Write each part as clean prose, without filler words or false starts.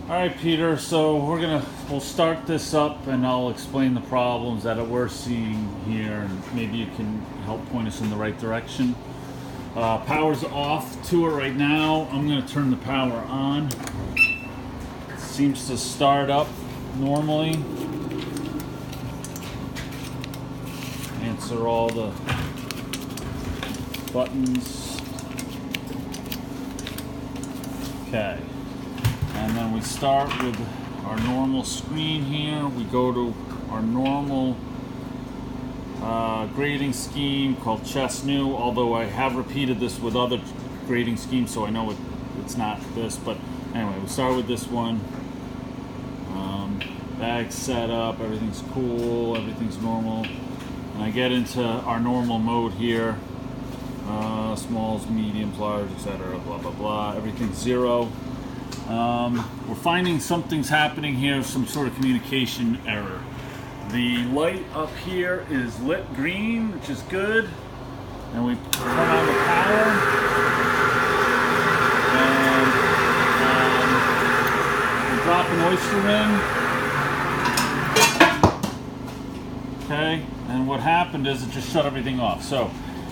All right, Peter. So we'll start this up, and I'll explain the problems that we're seeing here, and maybe you can help point us in the right direction. Power's off to it right now. I'm gonna turn the power on. It seems to start up normally. Answer all the buttons. Okay. And then we start with our normal screen here. We go to our normal grading scheme called Chess New, although I have repeated this with other grading schemes, so I know it's not this. But anyway, we start with this one. Bag setup, everything's cool, everything's normal. And I get into our normal mode here. Smalls, mediums, large, etc. Blah, blah, blah. Everything's 0. We're finding something's happening here, some sort of communication error. The light up here is lit green, which is good. And we turn on the power. And we drop an oyster in. Okay, and what happened is it just shut everything off. So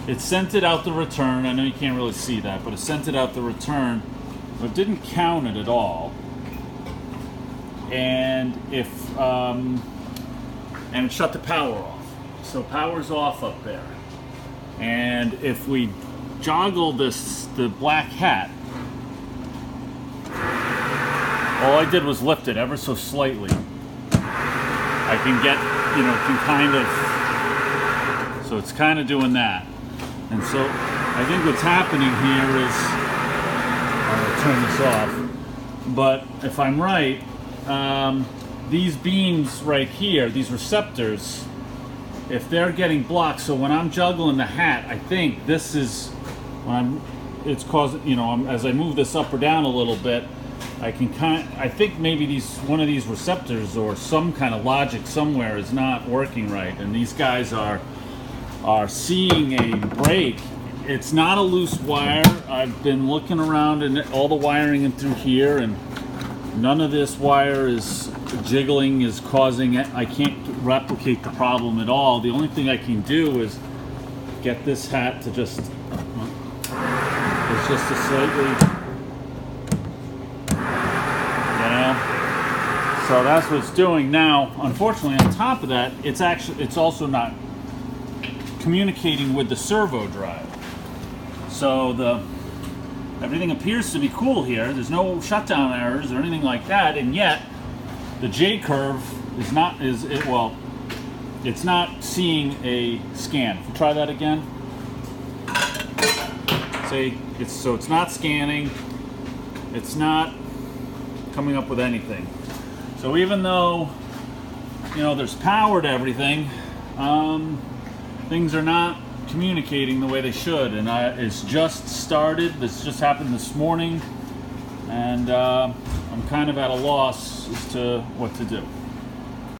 it sent it out the return. I know you can't really see that, but it sent it out the return. But it didn't count it at all. And and it shut the power off. So power's off up there. And if we joggle the black hat, all I did was lift it ever so slightly. I can get, can kind of, so it's kind of doing that. And so I think what's happening here is, I'll turn this off, but if I'm right, these beams right here, these receptors, if they're getting blocked, so when I'm juggling the hat, I think this is, it's causing, as I move this up or down a little bit, I think maybe one of these receptors or some kind of logic somewhere is not working right, and these guys are seeing a break. It's not a loose wire. I've been looking around and all the wiring in through here, and none of this wire is jiggling, is causing it. I can't replicate the problem at all. The only thing I can do is get this hat to just, it's just a slightly, so that's what it's doing now. Unfortunately, on top of that, it's also not communicating with the servo drive. So everything appears to be cool here. There's no shutdown errors or anything like that, and yet the J curve is not it's not seeing a scan. If you try that again, it's not scanning. It's not coming up with anything. So even though there's power to everything, things are not communicating the way they should, and it's just started. This just happened this morning, and I'm kind of at a loss as to what to do.